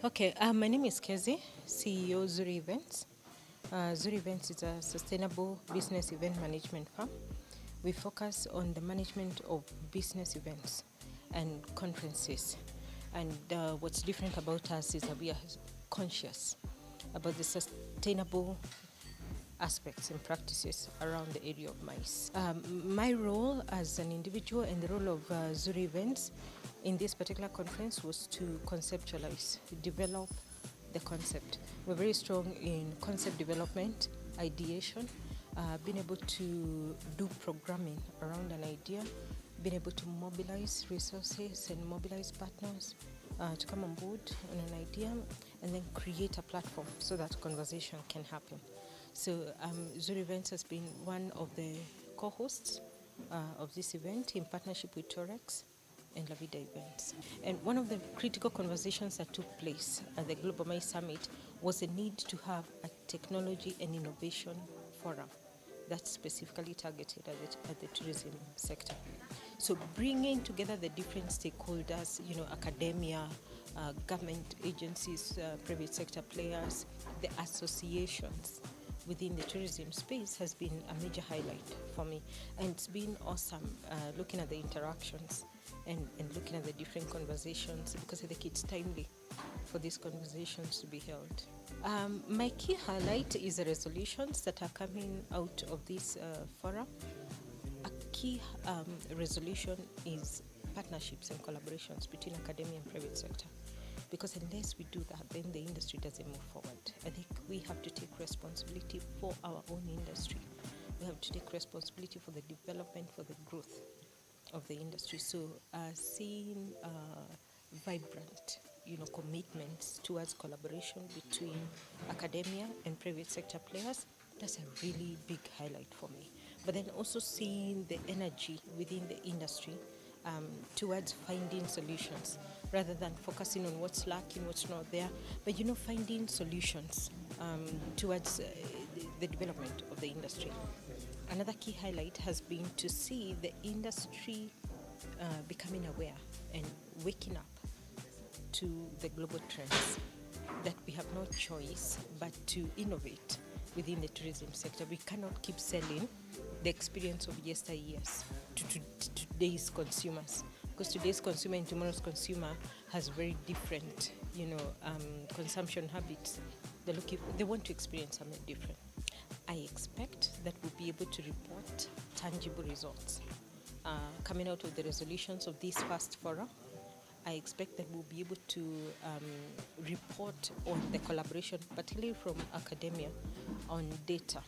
Okay, my name is Kezy, CEO Zuri Events. Zuri Events is a sustainable business event management firm. We focus on the management of business events and conferences. And what's different about us is that we are conscious about the sustainable aspects and practices around the area of mice. My role as an individual and the role of Zuri Events in this particular conference was to conceptualize, develop the concept. We're very strong in concept development, ideation, being able to do programming around an idea, being able to mobilize resources and mobilize partners to come on board on an idea, and then create a platform so that conversation can happen. So Zuri Events has been one of the co-hosts of this event in partnership with Torex and La Vida Events. And one of the critical conversations that took place at the Global Mice Summit was the need to have a technology and innovation forum that's specifically targeted at the tourism sector. So bringing together the different stakeholders, academia, government agencies, private sector players, the associations within the tourism space has been a major highlight for me. And it's been awesome looking at the interactions and looking at the different conversations, because I think it's timely for these conversations to be held. My key highlight is the resolutions that are coming out of this forum. A key resolution is partnerships and collaborations between academia and private sector. Because unless we do that, then the industry doesn't move forward. I think we have to take responsibility for our own industry. We have to take responsibility for the development, for the growth of the industry. So seeing vibrant, commitments towards collaboration between academia and private sector players, that's a really big highlight for me. But then also seeing the energy within the industry towards finding solutions rather than focusing on what's lacking, what's not there, but finding solutions towards the development of the industry. Another key highlight has been to see the industry becoming aware and waking up to the global trends, that we have no choice but to innovate within the tourism sector. We cannot keep selling the experience of yesteryears to today's consumers, because today's consumer and tomorrow's consumer has very different, consumption habits. They want to experience something different. I expect that we'll be able to report tangible results coming out of the resolutions of this first forum. I expect that we'll be able to report on the collaboration, particularly from academia, on data,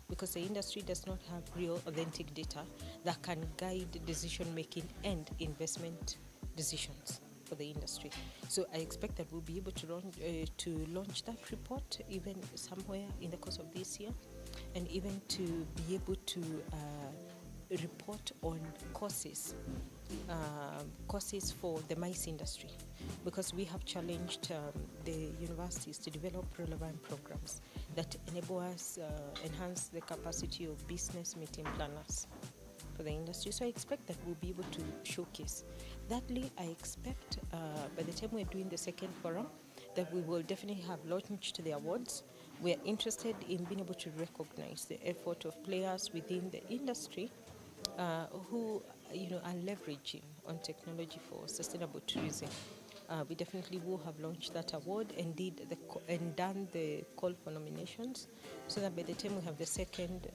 because the industry does not have real, authentic data that can guide decision-making and investment decisions for the industry. So I expect that we'll be able to launch that report even somewhere in the course of this year, and even to be able to report on courses for the mice industry, because we have challenged the universities to develop relevant programs that enable us enhance the capacity of business meeting planners for the industry. So I expect that we'll be able to showcase. Thirdly, I expect by the time we're doing the second forum that we will definitely have launched the awards. We are interested in being able to recognize the effort of players within the industry who are leveraging on technology for sustainable tourism. We definitely will have launched that award and done the call for nominations, so that by the time we have the second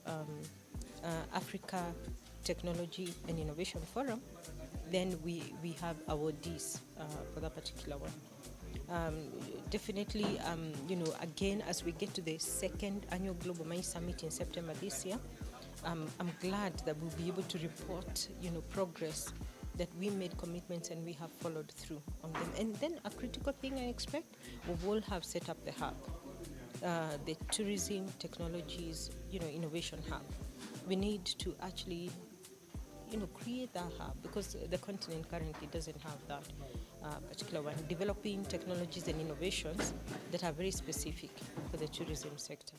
Africa Technology and Innovation Forum, then we have awardees for that particular one. Definitely, again, as we get to the second annual Global Mice Summit in September this year, I'm glad that we'll be able to report, progress, that we made commitments and we have followed through on them. And then a critical thing I expect, we will have set up the hub, the Tourism Technologies, Innovation Hub. We need to actually, create that hub, because the continent currently doesn't have that particular one. Developing technologies and innovations that are very specific for the tourism sector.